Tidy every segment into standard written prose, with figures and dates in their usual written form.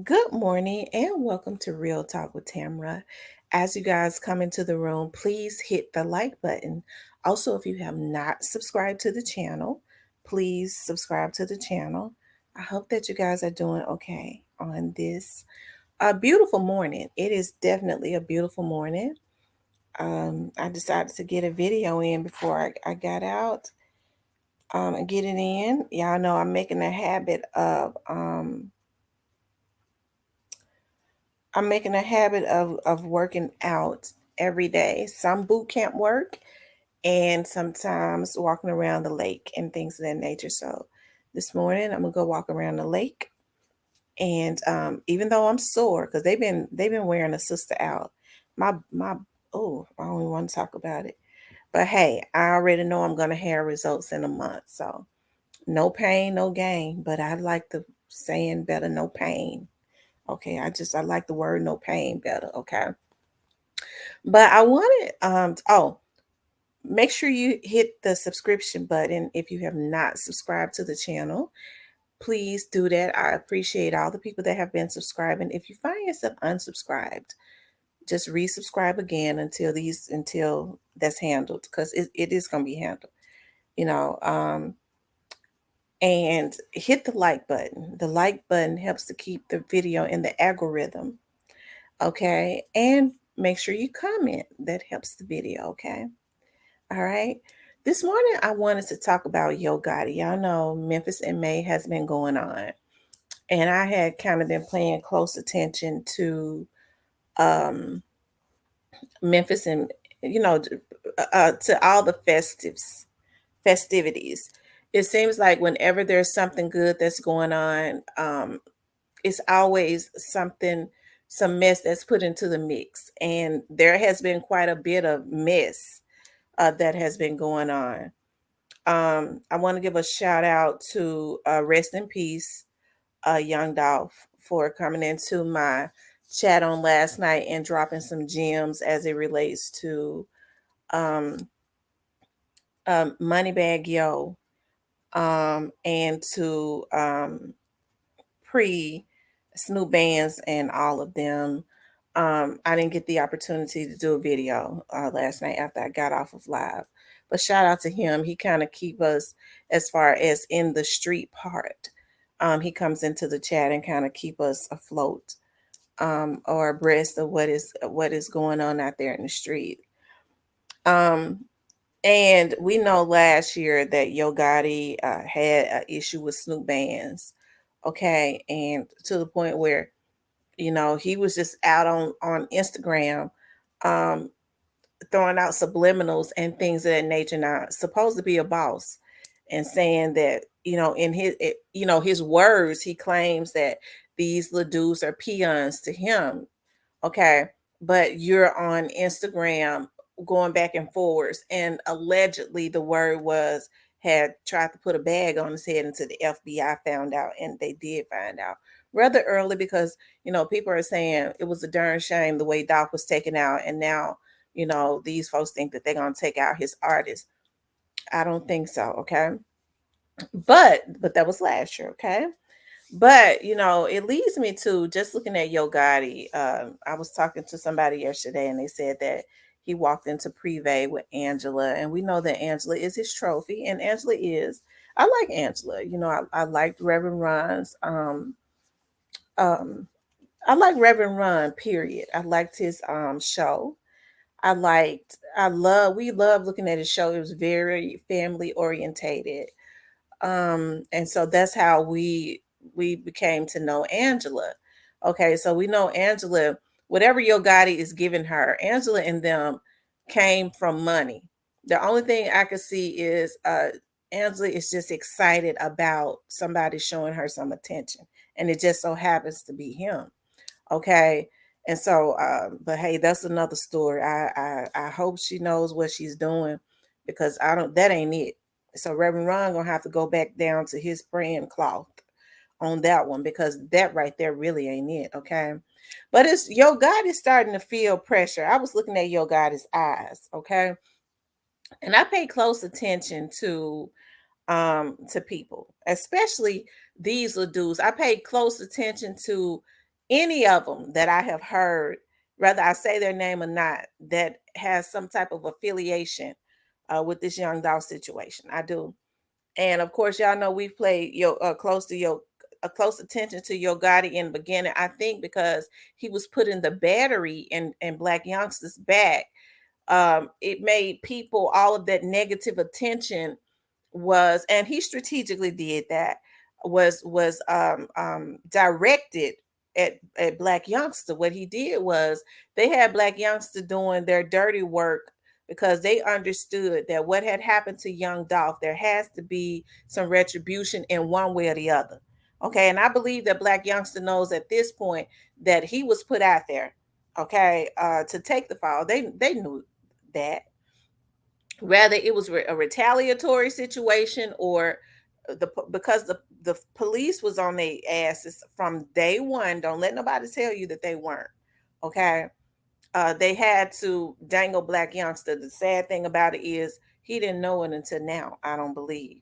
Good morning and welcome to Real Talk with Tamra. As you guys come into the room, please hit the like button. Also, if you have not subscribed to the channel, please subscribe to the channel. I hope that you guys are doing okay on this beautiful morning. It is definitely a beautiful morning. I decided to get a video in before I got out and get it in. Y'all know I'm making a habit of working out every day. Some boot camp work and sometimes walking around the lake and things of that nature. So this morning I'm gonna go walk around the lake. And even though I'm sore, because they've been wearing a sister out. My I don't even want to talk about it. But hey, I already know I'm gonna have results in a month. So no pain, no gain. But I like the saying better, no pain. Okay, I like the word no pain better. Okay. But I wanted make sure you hit the subscription button if you have not subscribed to the channel. Please do that. I appreciate all the people that have been subscribing. If you find yourself unsubscribed, just resubscribe again until that's handled because it is gonna be handled, you know. And hit the like button. The like button helps to keep the video in the algorithm. Okay. And make sure you comment. That helps the video. Okay. All right. This morning, I wanted to talk about Yo Gotti. Y'all know Memphis in May has been going on. And I had kind of been paying close attention um, Memphis and, you know, to all the festivities. It seems like whenever there's something good that's going on, it's always some mess that's put into the mix. And there has been quite a bit of mess that has been going on. I want to give a shout out to Rest in Peace, Young Dolph, for coming into my chat on last night and dropping some gems as it relates to um, Moneybag Yo and to pre Snoop Bands and all of them. I didn't get the opportunity to do a video last night after I got off of live, but shout out to him. He kind of keep us as far as in the street part. He comes into the chat and kind of keep us afloat or abreast of what is going on out there in the street. Um, and we know last year that Yo Gotti had an issue with Snoop Bands, okay, and to the point where he was just out on Instagram, um, throwing out subliminals and things of that nature. Now, supposed to be a boss, and saying that in his words, he claims that these little dudes are peons to him. Okay, but you're on Instagram going back and forwards, and allegedly the word was had tried to put a bag on his head until the FBI found out, and they did find out rather early because people are saying it was a darn shame the way Doc was taken out, and now these folks think that they're gonna take out his artist. I don't think so. Okay, but that was last year. Okay, but it leads me to just looking at Yo Gotti. I was talking to somebody yesterday, and they said that he walked into Privé with Angela, and we know that Angela is his trophy, and Angela is. I like Angela. I liked Reverend Ron's. Um, I like Reverend Ron. Period. I liked his show. We love looking at his show. It was very family orientated, and so that's how we became to know Angela. Okay, so we know Angela, whatever Yo Gotti is giving her, Angela and them came from money. The only thing I could see is Angela is just excited about somebody showing her some attention, and it just so happens to be him. Okay. And so, but hey, that's another story. I hope she knows what she's doing because that ain't it. So Reverend Ron gonna have to go back down to his praying cloth on that one because that right there really ain't it. Okay. But it's Yo God is starting to feel pressure. I was looking at Yo God's eyes. Okay. And I pay close attention to people, especially these little dudes. I pay close attention to any of them that I have heard, whether I say their name or not, that has some type of affiliation with this Young Dolph situation. I do. And of course, y'all know we've played close attention to Yo Gotti in the beginning. I think because he was putting the battery in Blac Youngsta's back, it made people, all of that negative attention was, and he strategically did that, was directed at Blac Youngsta. What he did was they had Blac Youngsta doing their dirty work because they understood that what had happened to Young Dolph, there has to be some retribution in one way or the other. Okay, and I believe that Blac Youngsta knows at this point that he was put out there, okay, to take the fall. They knew that, whether it was a retaliatory situation or because the police was on their asses from day one. Don't let nobody tell you that they weren't. Okay, they had to dangle Blac Youngsta. The sad thing about it is he didn't know it until now. I don't believe.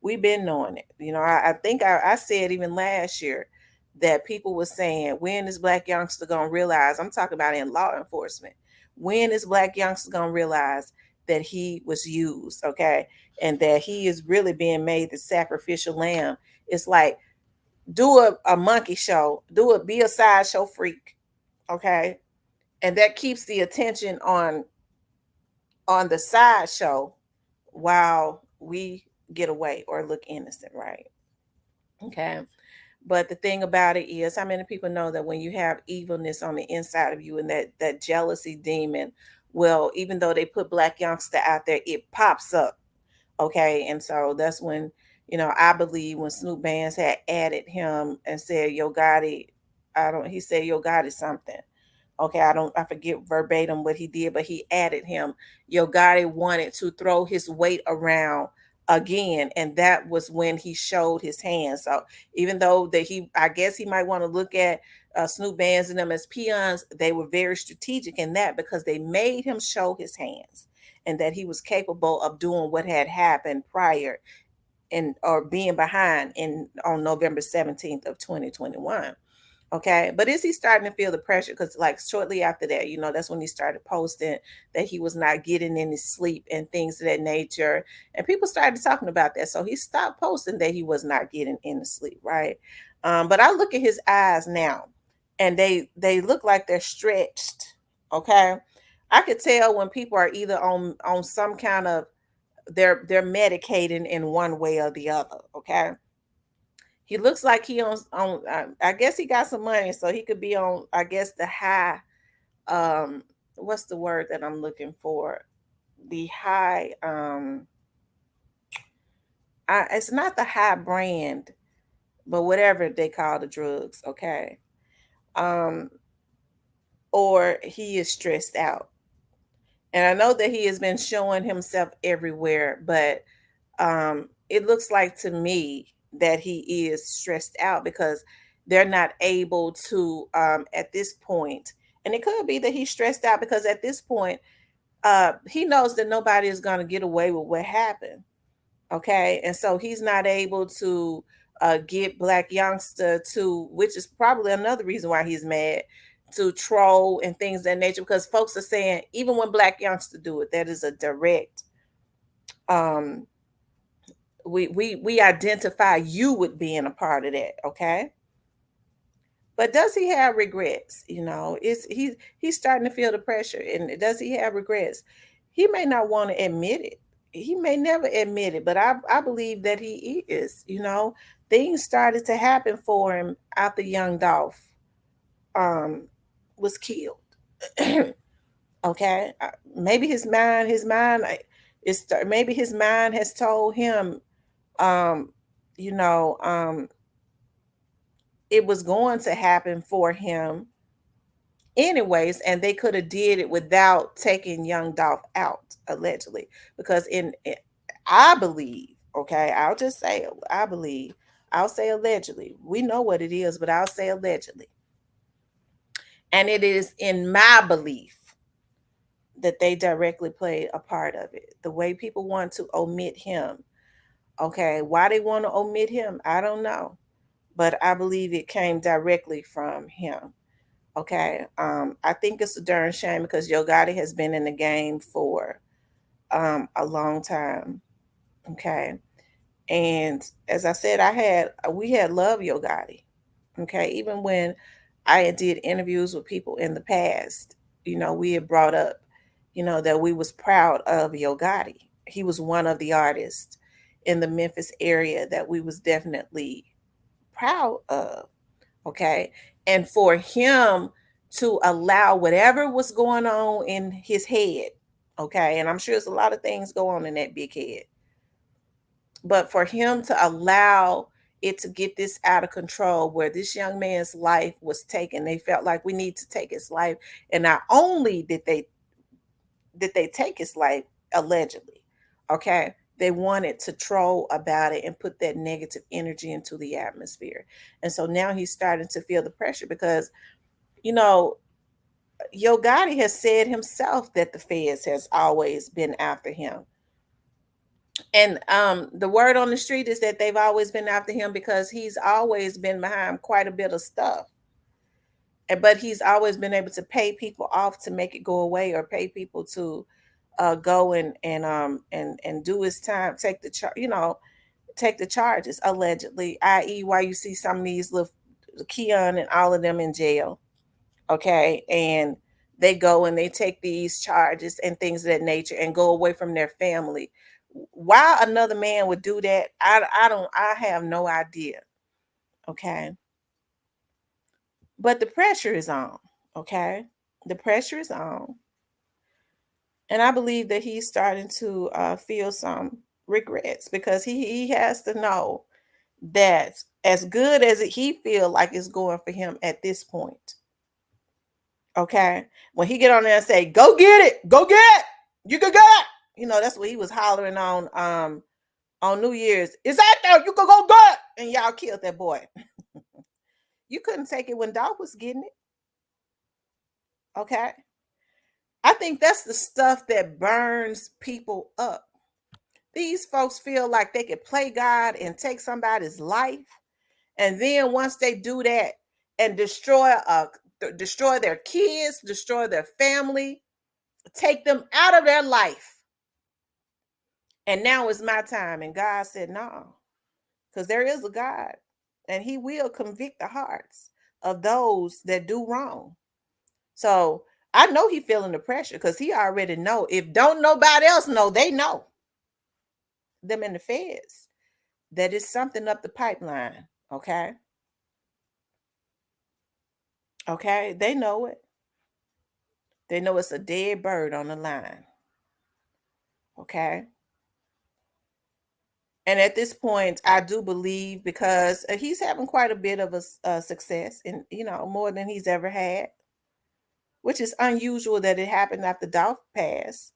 We've been knowing it. I think I said even last year that people were saying, when is Blac Youngsta gonna realize? I'm talking about in law enforcement. When is Blac Youngsta gonna realize that he was used? Okay, and that he is really being made the sacrificial lamb. It's like, do a monkey show, be a sideshow freak. Okay, and that keeps the attention on the sideshow while we get away or look innocent, right? Okay. But the thing about it is, how many people know that when you have evilness on the inside of you and that jealousy demon, well, even though they put Blac Youngsta out there, it pops up. Okay. And so that's when, I believe when Snoop Bands had added him and said, Yo Gotti, he said, Yo Gotti something. Okay, I forget verbatim what he did, but he added him. Yo Gotti wanted to throw his weight around again, and that was when he showed his hands. So even though I guess he might want to look at Snoop Bands and them as peons, they were very strategic in that because they made him show his hands and that he was capable of doing what had happened prior and or being behind in on November 17th of 2021. Okay. But is he starting to feel the pressure? Because, like, shortly after that, that's when he started posting that he was not getting any sleep and things of that nature. And people started talking about that. So he stopped posting that he was not getting any sleep. Right. But I look at his eyes now and they look like they're stretched. Okay. I could tell when people are either on some kind of, they're medicating in one way or the other. Okay, he looks like he on I guess he got some money, so he could be on, I guess, the high, what's the word that I'm looking for? The high, it's not the high brand, but whatever they call the drugs, okay? Um, or he is stressed out. And I know that he has been showing himself everywhere, but it looks like to me that he is stressed out because they're not able to, at this point, and it could be that he's stressed out because at this point, he knows that nobody is going to get away with what happened. Okay, and so he's not able to get Blac Youngsta to, which is probably another reason why he's mad, to troll and things of that nature, because folks are saying even when Blac Youngsta do it, that is a direct, um we identify you with being a part of that. Okay, but does he have regrets? Is he's starting to feel the pressure, and does he have regrets? He may not want to admit it. He may never admit it, but I believe that he is. Things started to happen for him after Young Dolph um was killed. Okay, maybe his mind is, maybe his mind has told him, um you know it was going to happen for him anyways, and they could have did it without taking Young Dolph out, allegedly, because I believe, okay, I'll just say, I believe, I'll say allegedly, we know what it is, but I'll say allegedly, and it is in my belief that they directly played a part of it. The way people want to omit him, okay, why they want to omit him, I don't know. but I believe it came directly from him. Okay. I think it's a darn shame because Yo Gotti has been in the game for a long time. Okay. And as I said, we had love Yo Gotti. Okay. Even when I did interviews with people in the past, we had brought up, that we was proud of Yo Gotti. He was one of the artists in the Memphis area that we was definitely proud of. Okay. And for him to allow whatever was going on in his head, okay, and I'm sure there's a lot of things go on in that big head, but for him to allow it to get this out of control where this young man's life was taken, they felt like we need to take his life. And not only did they take his life allegedly, okay, they wanted to troll about it and put that negative energy into the atmosphere. And so now he's starting to feel the pressure because, you know, Yo Gotti has said himself that the feds has always been after him. And the word on the street is that they've always been after him because he's always been behind quite a bit of stuff. But he's always been able to pay people off to make it go away, or pay people to go and do his time, take the charges allegedly, i.e., why you see some of these little Keon and all of them in jail. Okay. And they go and they take these charges and things of that nature and go away from their family. Why another man would do that, I have no idea. Okay. But the pressure is on. Okay. The pressure is on. And I believe that he's starting to feel some regrets because he has to know that as good as he feel like it's going for him at this point. Okay. When he get on there and say, go get it, go get it, you can get it. That's what he was hollering on New Year's. It's out there, you can go get it. And y'all killed that boy. You couldn't take it when Doug was getting it. Okay. I think that's the stuff that burns people up. These folks feel like they could play God and take somebody's life. And then once they do that and destroy their kids, destroy their family, take them out of their life. And now it's my time. And God said, no, because there is a God and he will convict the hearts of those that do wrong. So I know he feeling the pressure because he already know. If don't nobody else know, they know. Them in the feds. That is something up the pipeline. Okay. Okay. They know it. They know it's a dead bird on the line. Okay. And at this point, I do believe because he's having quite a bit of a success, and more than he's ever had, which is unusual that it happened after Doughe passed.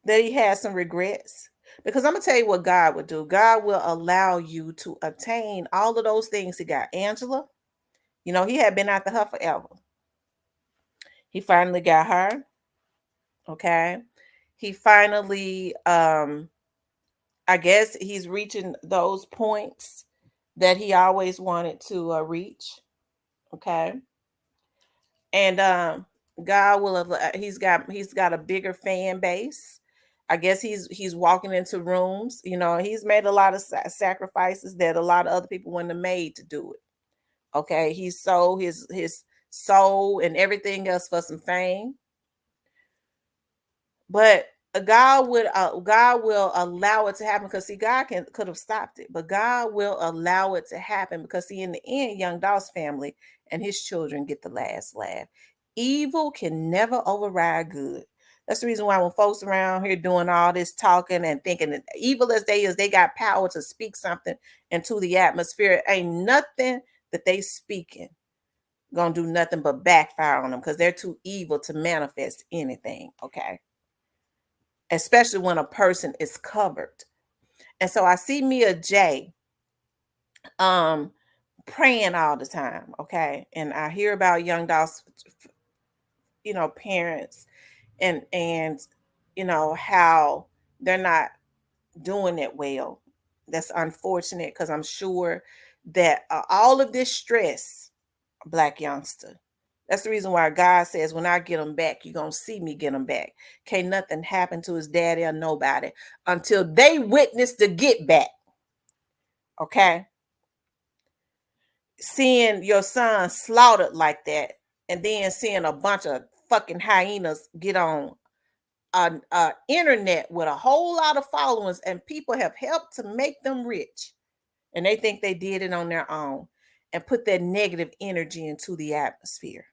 That he has some regrets. Because I'm gonna tell you what God would do. God will allow you to attain all of those things. He got Angela. He had been after her forever. He finally got her. Okay. He finally, I guess he's reaching those points that he always wanted to reach. Okay. And God will have, he's got a bigger fan base. I guess he's walking into rooms. He's made a lot of sacrifices that a lot of other people wouldn't have made to do it. Okay. He sold his soul and everything else for some fame. But God will allow it to happen because see, God could have stopped it, but God will allow it to happen because see, in the end, young Doss's family and his children get the last laugh. Evil can never override good. That's the reason why when folks around here doing all this talking and thinking that evil as they got power to speak something into the atmosphere, ain't nothing that they speaking gonna do nothing but backfire on them because they're too evil to manifest anything. Okay. Especially when a person is covered. And so I see Mia J praying all the time, okay? And I hear about young Doss's parents and how they're not doing it well. That's unfortunate because I'm sure that all of this stress, Blac Youngsta. That's the reason why God says, when I get him back, you're going to see me get him back. Can't nothing happen to his daddy or nobody until they witness the get back. Okay? Seeing your son slaughtered like that, and then seeing a bunch of fucking hyenas get on internet with a whole lot of followers, and people have helped to make them rich, and they think they did it on their own and put that negative energy into the atmosphere.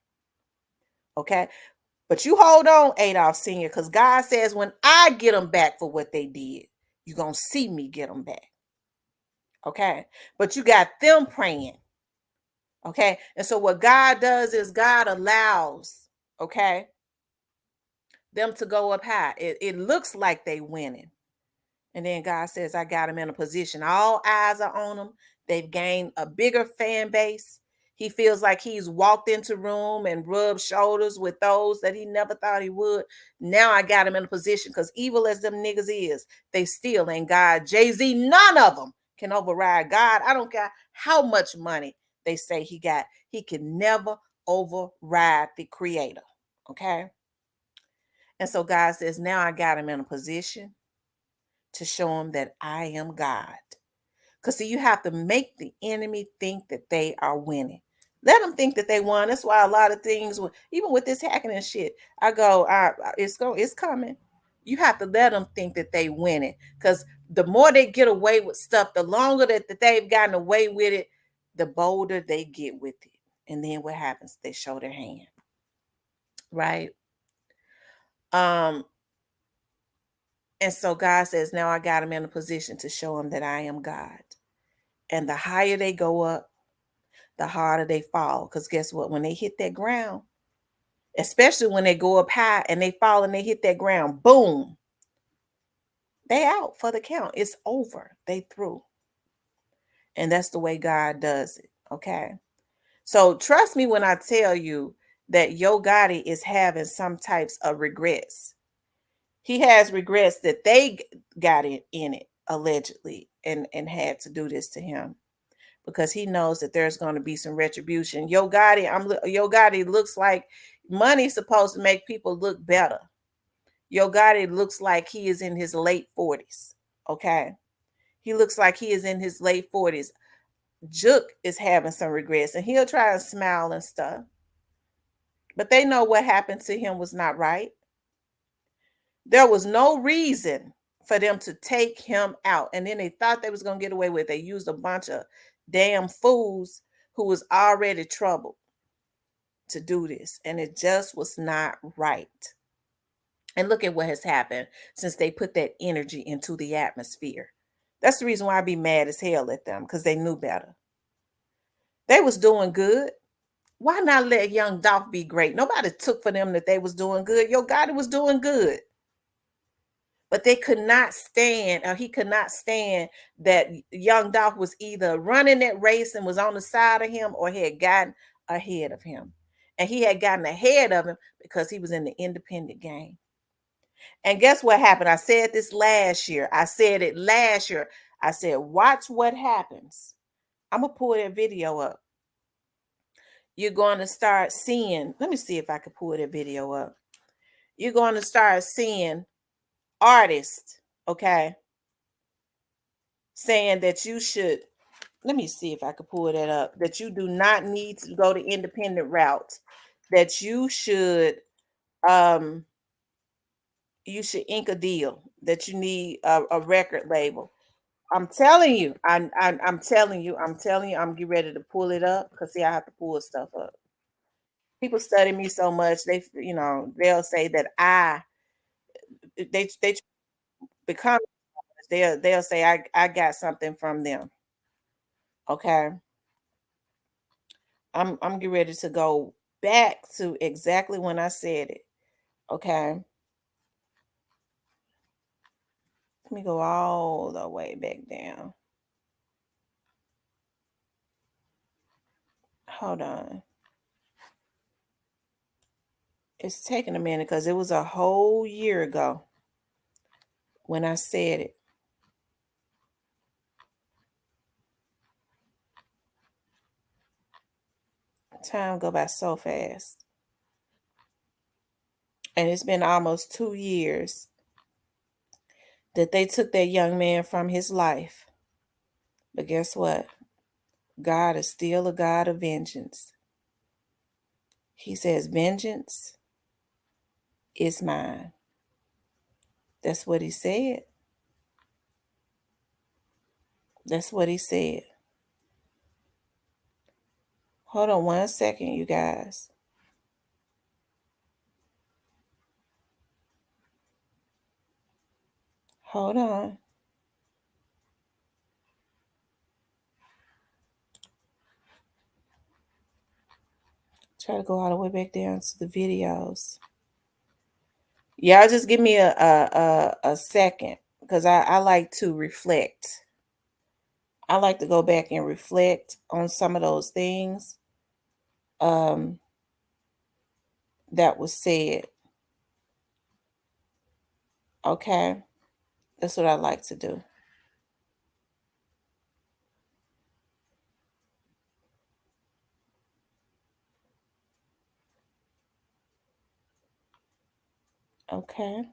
Okay? But you hold on, Adolf Sr., because God says, when I get them back for what they did, you're going to see me get them back. Okay? But you got them praying. Okay? And so what God does is God allows, okay, them to go up high. It looks like they winning. And then God says, I got them in a position. All eyes are on them. They've gained a bigger fan base. He feels like he's walked into room and rubbed shoulders with those that he never thought he would. Now I got him in a position, because evil as them niggas is, they still ain't God. Jay-Z, none of them can override God. I don't care how much money they say he got. He can never override the creator. Okay? And so God says, now I got him in a position to show him that I am God. Because see, you have to make the enemy think that they are winning. Let them think that they won. That's why a lot of things, even with this hacking and shit, I go, it's coming. You have to let them think that they winning. Because the more they get away with stuff, the longer that they've gotten away with it, the bolder they get with it. And then what happens? They show their hand. Right? And so God says, now I got him in a position to show him that I am God. And the higher they go up, the harder they fall. Because guess what? When they hit that ground, especially when they go up high and they fall and they hit that ground, boom, they out for the count. It's over. They through. And that's the way God does it. Okay. So trust me when I tell you that Yo Gotti is having some types of regrets. He has regrets that they got in it allegedly and had to do this to him, because he knows that there's going to be some retribution. Yo Gotti looks like money's supposed to make people look better. Yo Gotti looks like he is in his late 40s. Okay. He looks like he is in his late 40s. Juke is having some regrets, and he'll try and smile and stuff. But they know what happened to him was not right. There was no reason for them to take him out. And then they thought they was going to get away with it. They used a bunch of damn fools who was already troubled to do this. And it just was not right. And look at what has happened since they put that energy into the atmosphere. That's the reason why I be mad as hell at them, because they knew better. They was doing good. Why not let young Dolph be great? Nobody took for them that they was doing good. Yo Gotti was doing good. But they could not stand, or he could not stand, that young Dolph was either running that race and was on the side of him, or he had gotten ahead of him. And he had gotten ahead of him because he was in the independent game. And guess what happened? I said this last year. I said it last year. I said, watch what happens. I'm going to pull that video up. You're going to start seeing, let me see if I can pull that video up. You're going to start seeing artists, okay, saying that you should, let me see if I could pull that up, that you do not need to go the independent route, that you should ink a deal, that you need a record label. I'm telling you, I'm telling you, I'm getting ready to pull it up, because see, I have to pull stuff up. People study me so much, they'll say that they become, they'll say I got something from them. Okay. I'm getting ready to go back to exactly when I said it. Okay. Let me go all the way back down. Hold on. It's taking a minute because it was a whole year ago when I said it. Time go by so fast. And it's been almost 2 years that they took that young man from his life. But guess what? God is still a God of vengeance. He says, vengeance is mine. That's what he said. That's what he said. Hold on 1 second, you guys. Hold on. Try to go all the way back down to the videos. Y'all just give me a second, because I like to reflect. I like to go back and reflect on some of those things um, that was said. Okay? That's what I like to do. Okay.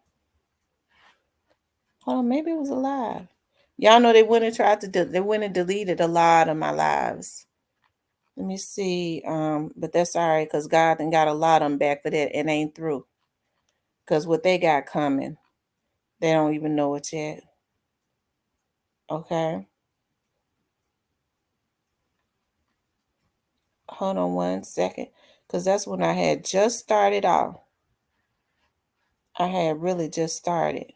Hold on, maybe it was a live. Y'all know they went and tried to they went and deleted a lot of my lives. Let me see. But that's all right, because God done got a lot of them back, but it ain't through. Because what they got coming, they don't even know it yet. Okay. Hold on 1 second. Because that's when I had just started off. I had really just started.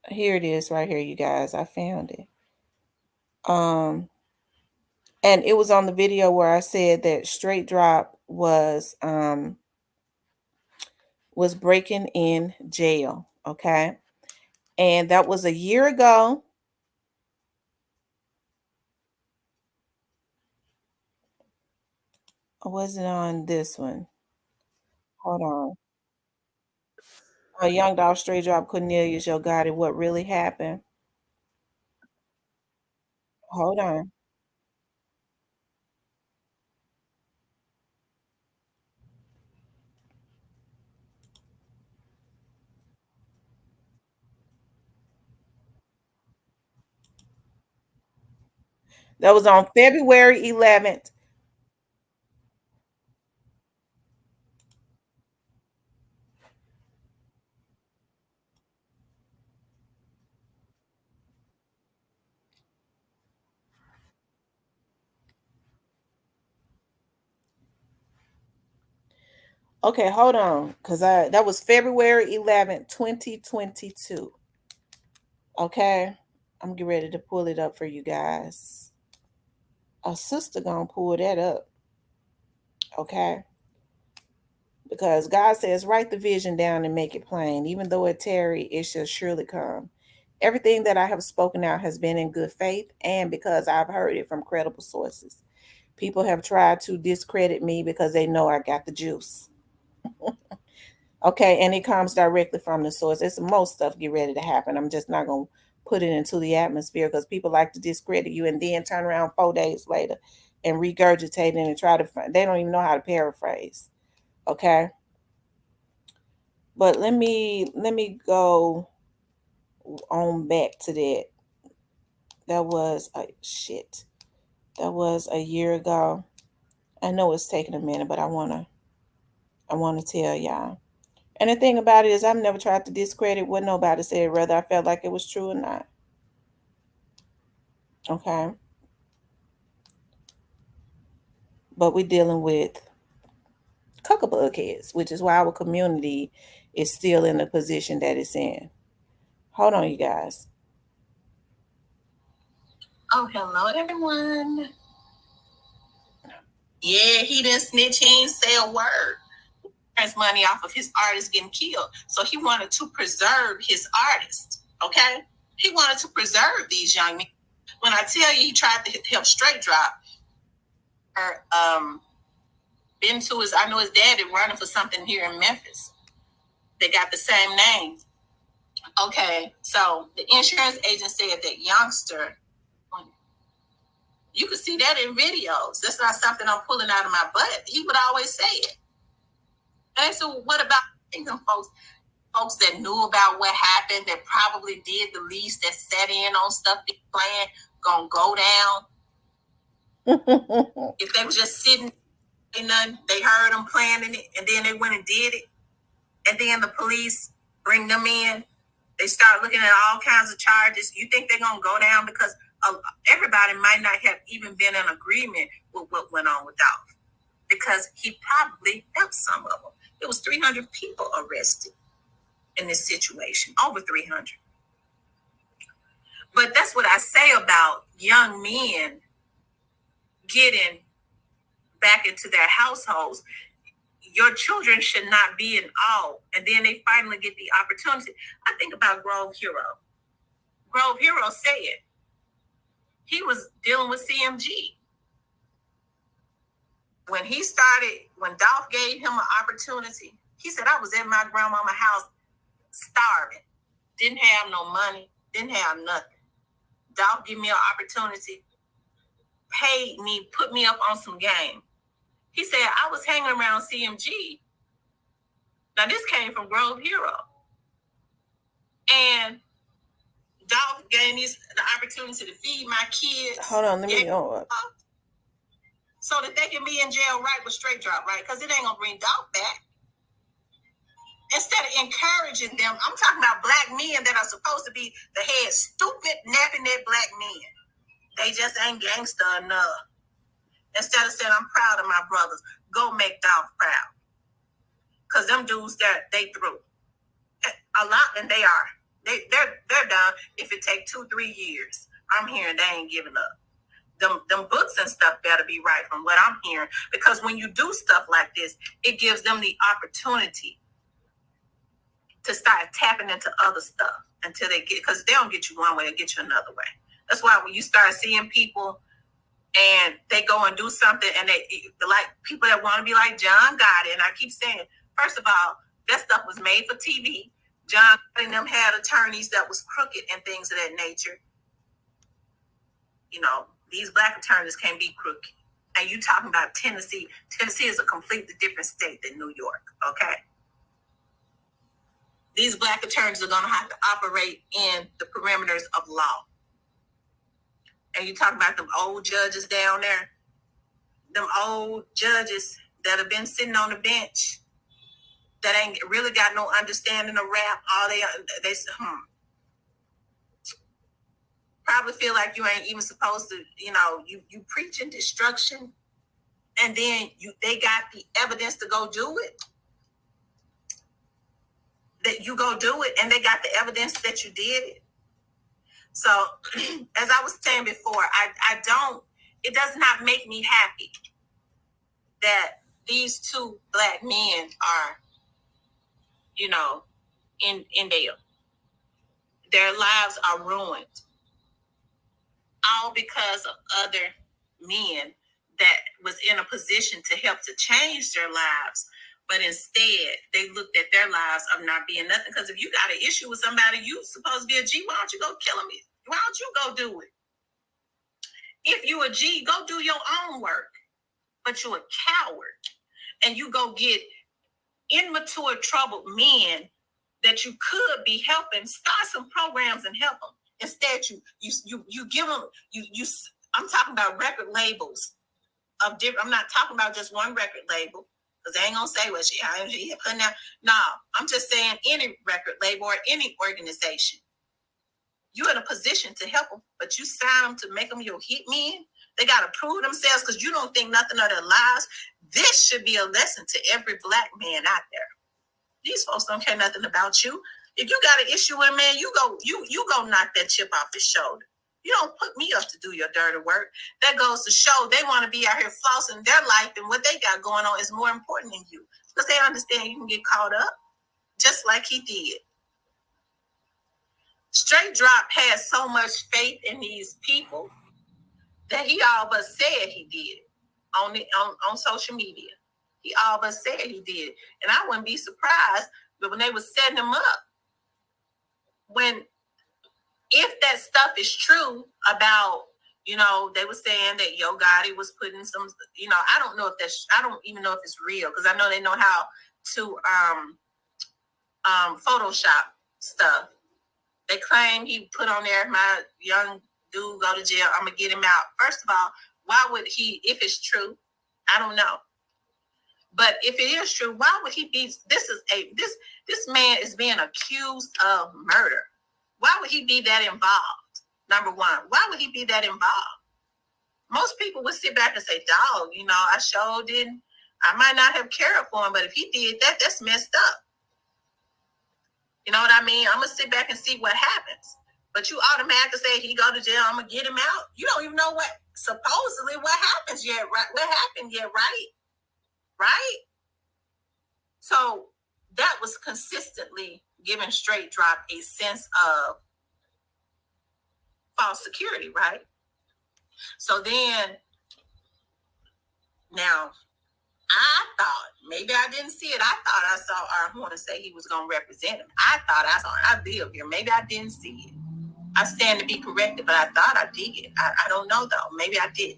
Here it is right here, you guys. I found it. And it was on the video where I said that Straight Drop was breaking in jail. Okay. And that was a year ago. I wasn't on this one. Hold on. Young Dog, Straight Drop, Cornelius, Yo Gotti, what really happened? Hold on. That was on February 11th. Okay, hold on. Because that was February 11th, 2022. Okay. I'm getting ready to pull it up for you guys. A sister gonna pull that up. Okay. Because God says, write the vision down and make it plain. Even though it tarry, it shall surely come. Everything that I have spoken out has been in good faith and because I've heard it from credible sources. People have tried to discredit me because they know I got the juice. Okay, and it comes directly from the source. It's most stuff get ready to happen. I'm just not gonna put it into the atmosphere because people like to discredit you and then turn around 4 days later and regurgitate it and try to find, they don't even know how to paraphrase. Okay. But let me go on back to that. That was a shit. That was a year ago. I know it's taking a minute, but I wanna tell y'all. And the thing about it is I've never tried to discredit what nobody said, whether I felt like it was true or not. Okay. But we're dealing with cuckabug heads, which is why our community is still in the position that it's in. Hold on, you guys. Oh, hello, everyone. Yeah, he didn't snitch. He ain't say a word. Earns money off of his artists getting killed. So he wanted to preserve his artists. Okay? He wanted to preserve these young men. When I tell you he tried to help Straight Drop, or been to his, I know his daddy running for something here in Memphis. They got the same name. Okay, so the insurance agent said that Youngster, you could see that in videos. That's not something I'm pulling out of my butt. He would always say it. And so what about them folks that knew about what happened, that probably did the least, that sat in on stuff they planned, gonna go down? If they were just sitting, they heard them planning it, and then they went and did it, and then the police bring them in. They start looking at all kinds of charges. You think they're gonna go down because everybody might not have even been in agreement with what went on with Doeshe, because he probably helped some of them. It was 300 people arrested in this situation, over 300. But that's what I say about young men getting back into their households. Your children should not be in awe, and then they finally get the opportunity. I think about Grove Hero. Grove Hero said he was dealing with CMG. When Doeshe gave him an opportunity, he said, I was at my grandmama's house starving, didn't have no money, didn't have nothing. Doeshe gave me an opportunity, paid me, put me up on some game. He said, I was hanging around CMG. Now, this came from Grove Hero. And Doeshe gave me the opportunity to feed my kids. Hold on, let me go up. So that they can be in jail right with straight drop, right? Because it ain't going to bring Doeshe back. Instead of encouraging them, I'm talking about black men that are supposed to be the head stupid, nappy-neck black men. They just ain't gangster enough. Instead of saying, I'm proud of my brothers, go make Doeshe proud. Because them dudes, they through. A lot, and they are. They're done if it take 2-3 years. I'm hearing they ain't giving up. Them books and stuff better be right from what I'm hearing. Because when you do stuff like this, it gives them the opportunity to start tapping into other stuff until they get, because they don't get you one way, they get you another way. That's why when you start seeing people and they go and do something, and they like people that want to be like John Gotti, and I keep saying, first of all, that stuff was made for TV. John Gotti and them had attorneys that was crooked and things of that nature. You know, these black attorneys can't be crooked. And you talking about Tennessee. Tennessee is a completely different state than New York, okay? These black attorneys are going to have to operate in the perimeters of law. And you talk about them old judges down there, them old judges that have been sitting on the bench that ain't really got no understanding of rap. All they probably feel like you ain't even supposed to, you preaching destruction, and then they got the evidence to go do it. That you go do it, and they got the evidence that you did it. So, as I was saying before, it does not make me happy that these two black men are, in jail. Their lives are ruined. All because of other men that was in a position to help to change their lives. But instead, they looked at their lives of not being nothing. Because if you got an issue with somebody, you supposed to be a G. Why don't you go kill him? Why don't you go do it? If you a G, go do your own work. But you're a coward. And you go get immature, troubled men that you could be helping. Start some programs and help them. Instead, you give them, I'm talking about record labels of different. I'm not talking about just one record label, because they ain't gonna say what she putting out. No, I'm just saying any record label or any organization. You're in a position to help them, but you sign them to make them your hit men. They gotta prove themselves because you don't think nothing of their lives. This should be a lesson to every black man out there. These folks don't care nothing about you. If you got an issue with a man, you go knock that chip off his shoulder. You don't put me up to do your dirty work. That goes to show they want to be out here flossing their life, and what they got going on is more important than you. Because they understand you can get caught up, just like he did. Straight Drop had so much faith in these people that he all but said he did on social media. He all but said he did. And I wouldn't be surprised, but when they were setting him up, when if that stuff is true about, they were saying that Yo Gotti was putting some, I don't know if I don't even know if it's real, because I know they know how to Photoshop stuff. They claim he put on there, my young dude go to jail, I'm gonna get him out. First of all, why would he, if it's true, I don't know. But if it is true, why would he be, this man is being accused of murder. Why would he be that involved? Number one, why would he be that involved? Most people would sit back and say, dog, I sure didn't, I might not have cared for him, but if he did that, that's messed up. You know what I mean? I'm going to sit back and see what happens. But you automatically say he go to jail, I'm going to get him out. You don't even know supposedly what happens yet, right? What happened yet, right? Right? So that was consistently giving Straight Drop a sense of false security, right? So then, now, I thought, maybe I didn't see it. I thought I saw our Horn say he was going to represent him. I thought I saw it. I live here. Maybe I didn't see it. I stand to be corrected, but I thought I did. I don't know, though. Maybe I did.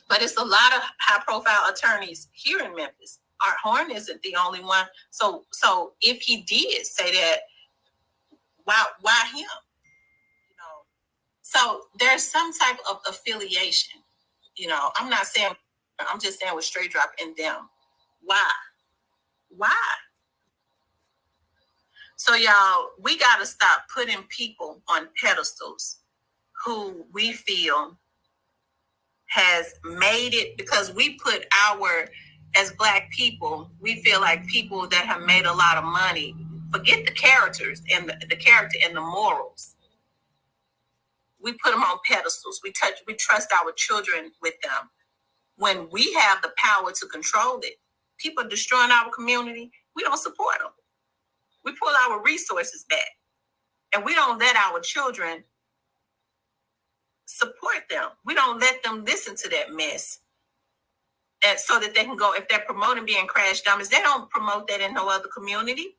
But it's a lot of high-profile attorneys here in Memphis. Art Horn isn't the only one. So if he did say that, why him? So there's some type of affiliation. I'm not saying, I'm just saying with Straight Drop and them. Why? So y'all, we got to stop putting people on pedestals who we feel has made it, because we put as Black people, we feel like people that have made a lot of money, forget the characters and the character and the morals. We put them on pedestals. We trust our children with them. When we have the power to control it, people destroying our community, we don't support them. We pull our resources back, and we don't let our children support them. We don't let them listen to that mess, and so that they can go, if they're promoting being crash dummies, they don't promote that in no other community.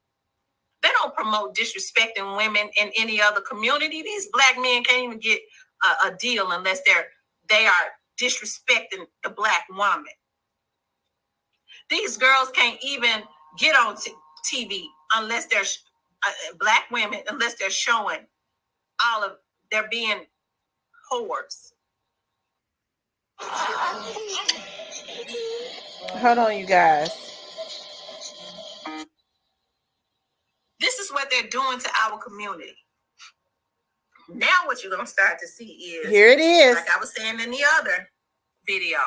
They don't promote disrespecting women in any other community. These Black men can't even get a deal unless they are disrespecting the Black woman. These girls can't even get on TV unless they're Black women, unless they're showing they're being whores. Hold on, you guys. This is what they're doing to our community. Now what you're going to start to see is, here it is. Like I was saying in the other video,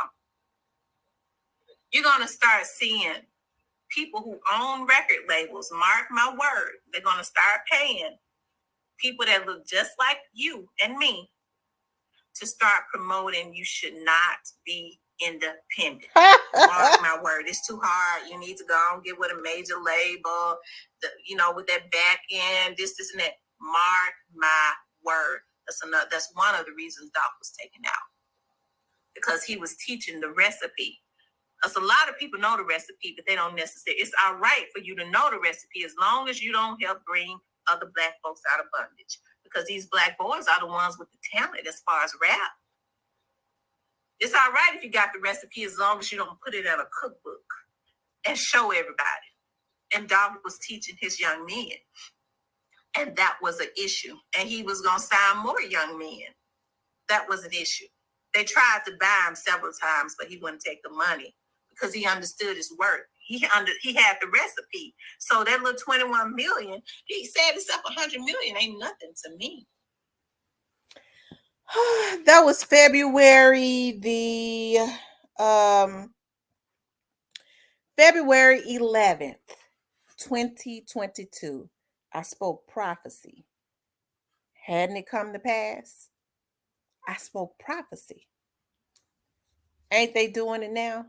you're going to start seeing people who own record labels, mark my word, they're going to start paying people that look just like you and me to start promoting you should not be independent. Mark my word, it's too hard. You need to go and get with a major label, with that back end, this and that. Mark my word. That's one of the reasons Doc was taken out, because he was teaching the recipe. Because a lot of people know the recipe, but they don't necessarily. It's all right for you to know the recipe as long as you don't help bring other Black folks out of bondage. Because these Black boys are the ones with the talent as far as rap. It's all right if you got the recipe as long as you don't put it in a cookbook and show everybody. And Doc was teaching his young men. And that was an issue. And he was going to sign more young men. That was an issue. They tried to buy him several times, but he wouldn't take the money because he understood his worth. He had the recipe. So that little 21 million, he said himself 100 million ain't nothing to me. That was February February 11th, 2022. I spoke prophecy. Hadn't it come to pass? I spoke prophecy. Ain't they doing it now?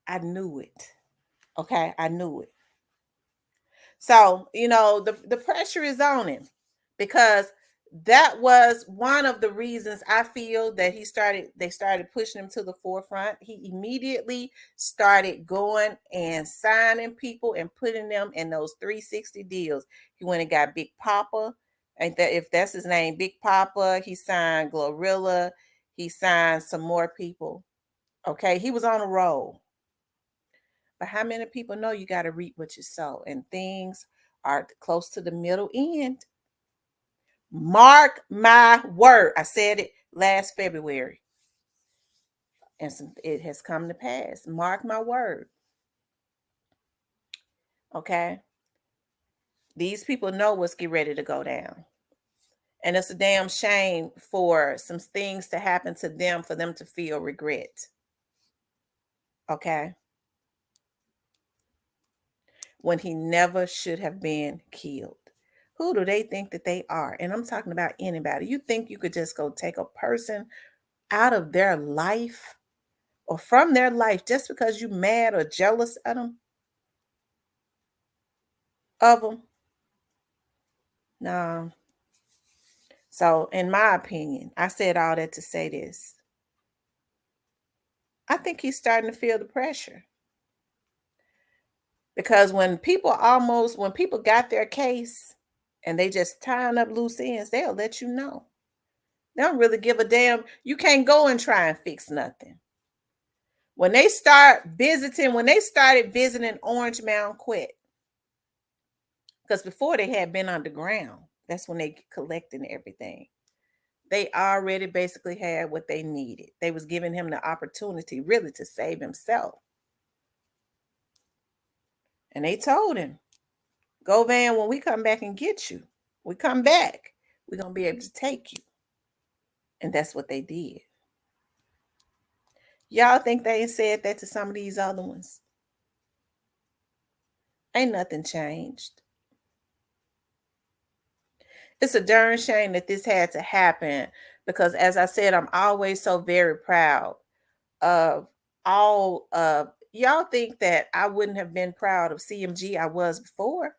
I knew it. Okay, I knew it. So, the pressure is on him because That was one of the reasons I feel that they started pushing him to the forefront. He immediately started going and signing people and putting them in those 360 deals. He went and got Big Papa, and that if that's his name, Big Papa. He signed Glorilla. He signed some more people. Okay, he was on a roll. But how many people know you got to reap what you sow? And things are close to the middle end. Mark my word. I said it last February, and it has come to pass. Mark my word. Okay. These people know what's getting ready to go down. And it's a damn shame for some things to happen to them for them to feel regret. Okay. When he never should have been killed. Who do they think that they are? And I'm talking about anybody. You think you could just go take a person out of their life or from their life just because you mad or jealous of them? No. So, in my opinion, I said all that to say this. I think he's starting to feel the pressure because when people got their case and they just tying up loose ends, they'll let you know. They don't really give a damn. You can't go and try and fix nothing. When they started visiting Orange Mound, quit. Because before they had been underground, that's when they collecting everything. They already basically had what they needed. They was giving him the opportunity really to save himself. And they told him, go Van, when we come back and get you, we come back, we're going to be able to take you. And that's what they did. Y'all think they ain't said that to some of these other ones? Ain't nothing changed. It's a darn shame that this had to happen because, as I said, I'm always so very proud of all of y'all. Think that I wouldn't have been proud of CMG I was before.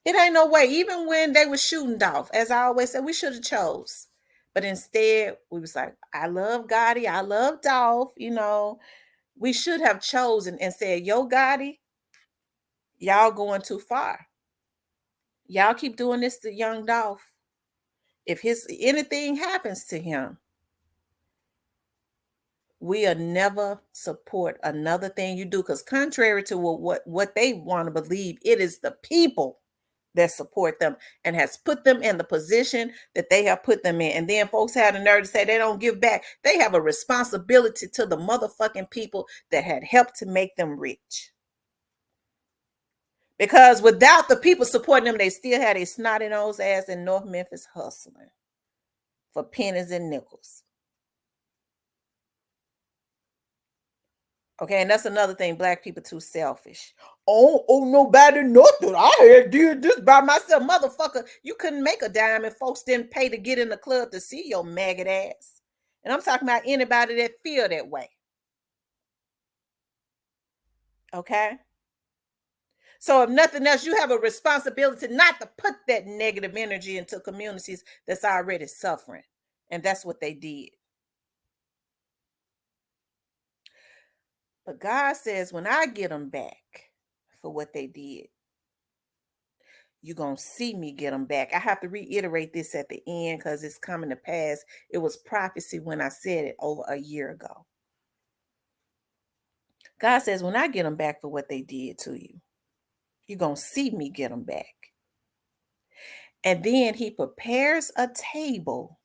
It ain't no way. Even when they were shooting off, as I always said, we should have chose. But instead, we was like, I love Gotti, I love Dolph. We should have chosen and said, yo, Gotti, y'all going too far. Y'all keep doing this to young Dolph. If anything happens to him, we'll never support another thing you do. Because contrary to what they want to believe, it is the people that support them and has put them in the position that they have put them in. And then folks had the nerve to say they don't give back. They have a responsibility to the motherfucking people that had helped to make them rich. Because without the people supporting them, they still had a snotty nose ass in North Memphis hustling for pennies and nickels. Okay, and that's another thing. Black people too selfish. Oh, nobody nothing. I had did this by myself. Motherfucker, you couldn't make a dime if folks didn't pay to get in the club to see your maggot ass. And I'm talking about anybody that feel that way. Okay? So if nothing else, you have a responsibility not to put that negative energy into communities that's already suffering. And that's what they did. But God says, when I get them back for what they did, you're going to see me get them back. I have to reiterate this at the end because it's coming to pass. It was prophecy when I said it over a year ago. God says, when I get them back for what they did to you, you're going to see me get them back. And then he prepares a table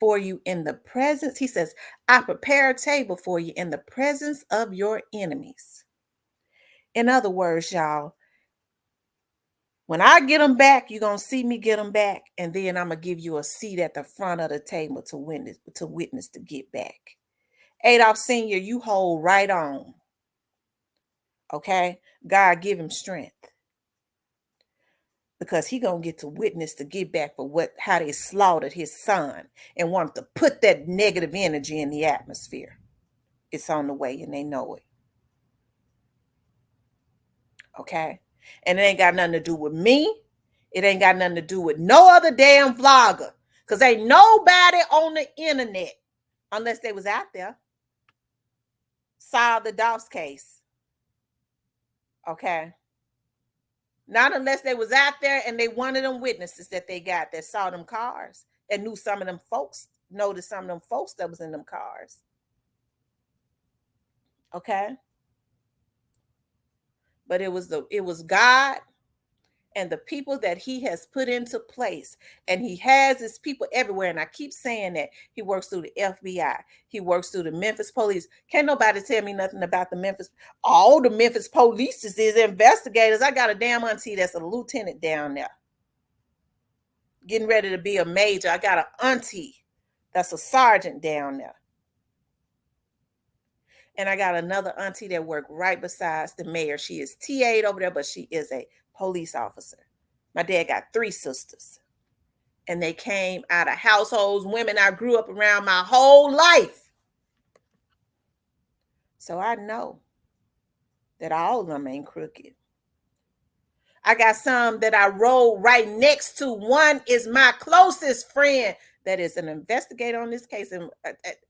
for you in the presence. He says, I prepare a table for you in the presence of your enemies. In other words, y'all, when I get them back, you're going to see me get them back. And then I'm going to give you a seat at the front of the table to witness to get back. Adolph Sr., you hold right on. Okay? God give him strength. Because he going to get to witness to get back for how they slaughtered his son and want to put that negative energy in the atmosphere. It's on the way and they know it. Okay? And it ain't got nothing to do with me. It ain't got nothing to do with no other damn vlogger. Because ain't nobody on the internet, unless they was out there, saw the Doeshe case. Okay. Not unless they was out there and they one of them witnesses that they got that saw them cars and knew some of them folks, noticed some of them folks that was in them cars. Okay. But it was God and the people that he has put into place. And he has his people everywhere. And I keep saying that. He works through the FBI. He works through the Memphis police. Can't nobody tell me nothing about the Memphis. All the Memphis police is investigators. I got a damn auntie that's a lieutenant down there, getting ready to be a major. I got an auntie that's a sergeant down there. And I got another auntie that worked right besides the mayor. She is TA'd over there, but she is a police officer. My dad got 3 sisters. And they came out of households, women I grew up around my whole life. So I know that all of them ain't crooked. I got some that I roll right next to. One is my closest friend that is an investigator on this case. And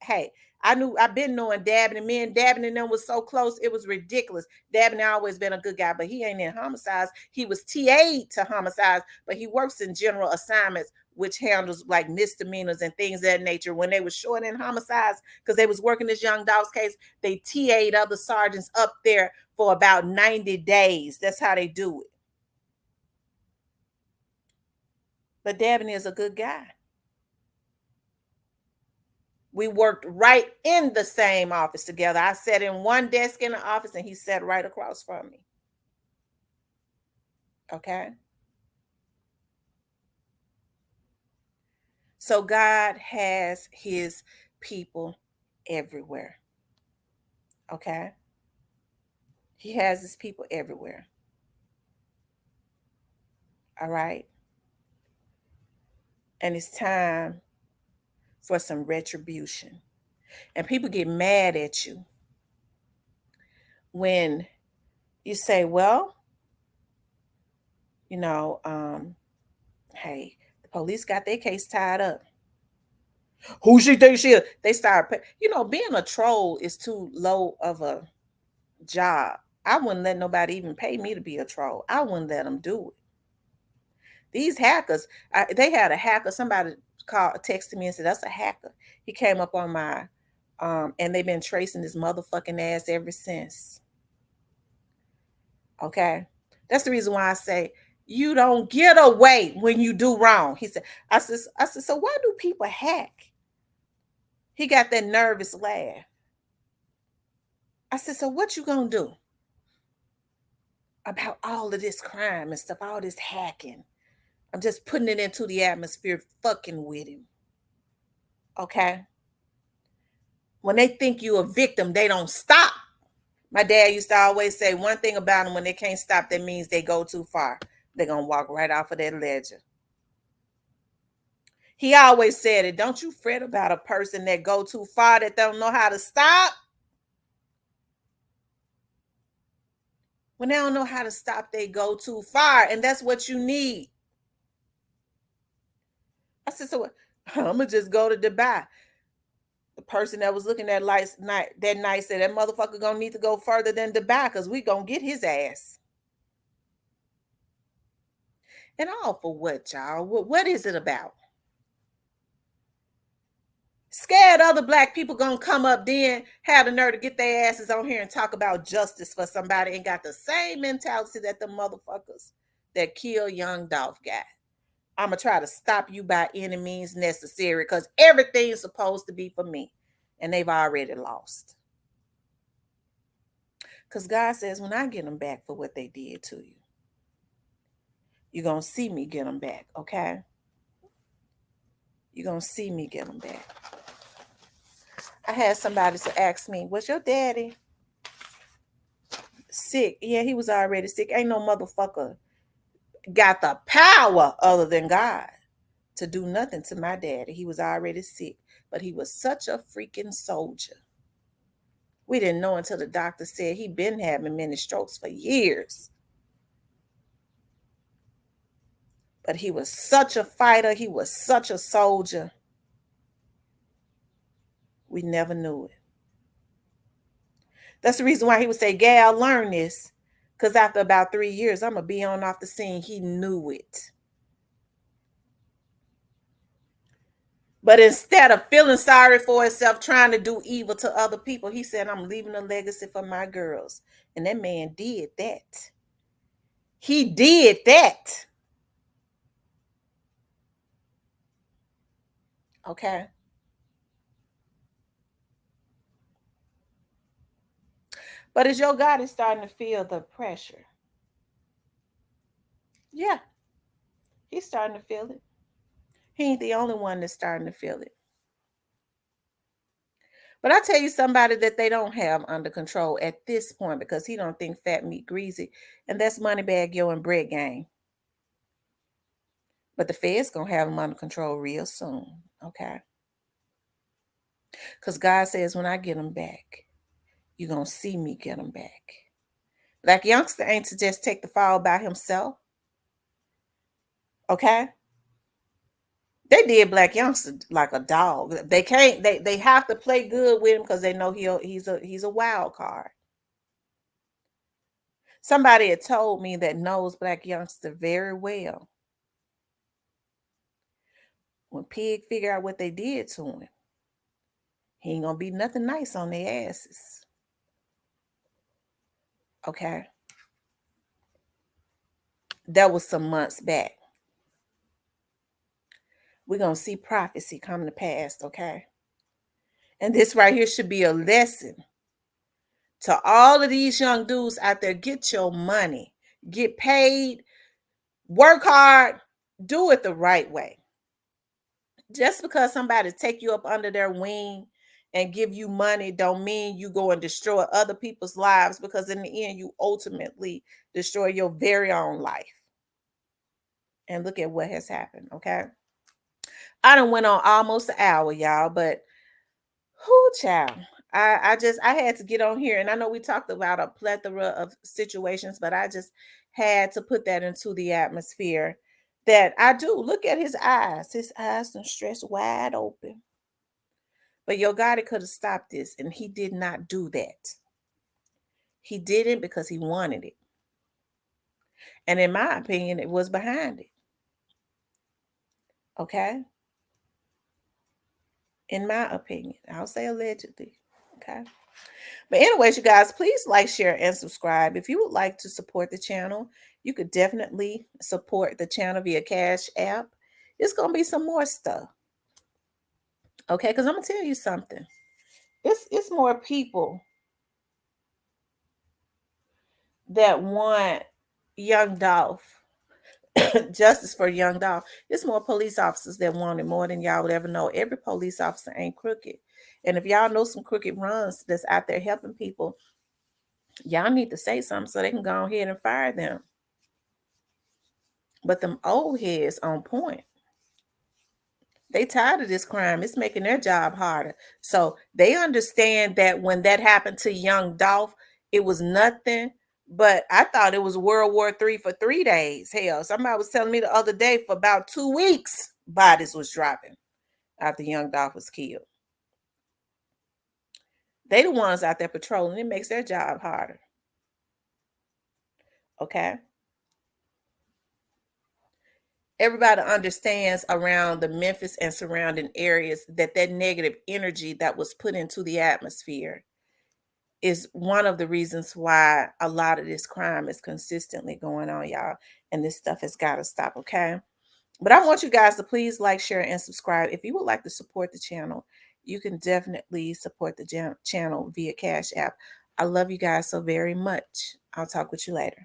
hey, I've been knowing Dabney. Me and Dabney and them was so close, it was ridiculous. Dabney always been a good guy, but he ain't in homicides. He was TA'd to homicides, but he works in general assignments, which handles like misdemeanors and things of that nature. When they were short in homicides, because they was working this young Doushe case, they TA'd other sergeants up there for about 90 days. That's how they do it. But Dabney is a good guy. We worked right in the same office together. I sat in one desk in the office and he sat right across from me. Okay. So God has his people everywhere. Okay. He has his people everywhere. All right. And it's time for some retribution. And people get mad at you when you say, well, hey, the police got their case tied up. Who she thinks she is? They start, being a troll is too low of a job. I wouldn't let nobody even pay me to be a troll. I wouldn't let them do it. These hackers, they had a hacker. Somebody texted me and said, that's a hacker. He came up on my, and they've been tracing this motherfucking ass ever since. Okay. That's the reason why I say, you don't get away when you do wrong. He said, I said, so why do people hack? He got that nervous laugh. I said, so what you gonna do about all of this crime and stuff, all this hacking? I'm just putting it into the atmosphere, fucking with him. Okay? When they think you a victim, they don't stop. My dad used to always say one thing about them: when they can't stop, that means they go too far. They're gonna walk right off of that ledge. He always said it. Don't you fret about a person that go too far, that don't know how to stop. When they don't know how to stop, they go too far. And that's what you need. I said, so I'm going to just go to Dubai. The person that was looking at lights that night said, that motherfucker going to need to go further than Dubai because we going to get his ass. And all for what, y'all? What is it about? Scared other black people gonna come up then have the nerve to get their asses on here and talk about justice for somebody and got the same mentality that the motherfuckers that kill young Doushe got. I'm gonna try to stop you by any means necessary because everything's supposed to be for me, and they've already lost. Because God says, when I get them back for what they did to you, you're gonna see me get them back, okay? You're gonna see me get them back. I had somebody to ask me, was your daddy sick? Yeah, he was already sick. Ain't no motherfucker got the power other than God to do nothing to my daddy. He was already sick, but he was such a freaking soldier. We didn't know until the doctor said he'd been having many strokes for years. But he was such a fighter. He was such a soldier. We never knew it. That's the reason why he would say, Gal, learn this. Because after about 3 years, I'm going to be on off the scene. He knew it. But instead of feeling sorry for himself, trying to do evil to other people, he said, I'm leaving a legacy for my girls. And that man did that. He did that. Okay. But as your God is starting to feel the pressure. Yeah, he's starting to feel it. He ain't the only one that's starting to feel it. But I tell you somebody that they don't have under control at this point because he don't think fat meat greasy, and that's Moneybag Yo and Bread Gang. But the Fed's gonna have him under control real soon, okay? Because God says when I get him back, you're gonna see me get him back. Blac Youngsta ain't to just take the fall by himself, okay? They did Blac Youngsta like a dog. They can't. They have to play good with him because they know he's a wild card. Somebody had told me that knows Blac Youngsta very well. When Pig figure out what they did to him, he ain't gonna be nothing nice on their asses. Okay, that was some months back. We're gonna see prophecy come to pass. Okay, and this right here should be a lesson to all of these young dudes out there. Get your money, get paid, work hard, do it the right way. Just because somebody take you up under their wing and give you money don't mean you go and destroy other people's lives, because in the end you ultimately destroy your very own life. And look at what has happened. Okay, I done went on almost an hour, y'all, but whoo, child, I had to get on here, and I know we talked about a plethora of situations, but I just had to put that into the atmosphere. That I do look at his eyes. His eyes done stretched wide open. But your God could have stopped this, and he did not do that. He did it because he wanted it. And in my opinion, it was behind it. Okay? In my opinion. I'll say allegedly. Okay? But anyways, you guys, please like, share, and subscribe. If you would like to support the channel, you could definitely support the channel via Cash App. It's going to be some more stuff. Okay? Because I'm going to tell you something. It's more people that want young Dolph, justice for young Dolph. It's more police officers that want it more than y'all would ever know. Every police officer ain't crooked. And if y'all know some crooked runs that's out there helping people, y'all need to say something so they can go ahead and fire them. But them old heads on point. They tired of this crime. It's making their job harder. So they understand that when that happened to young Dolph, it was nothing. But I thought it was World War III for 3 days. Hell, somebody was telling me the other day for about 2 weeks, bodies was dropping after young Dolph was killed. They the ones out there patrolling. It makes their job harder. Okay. Everybody understands around the Memphis and surrounding areas that negative energy that was put into the atmosphere is one of the reasons why a lot of this crime is consistently going on, y'all. And this stuff has got to stop, okay? But I want you guys to please like, share, and subscribe. If you would like to support the channel, you can definitely support the channel via Cash App. I love you guys so very much. I'll talk with you later.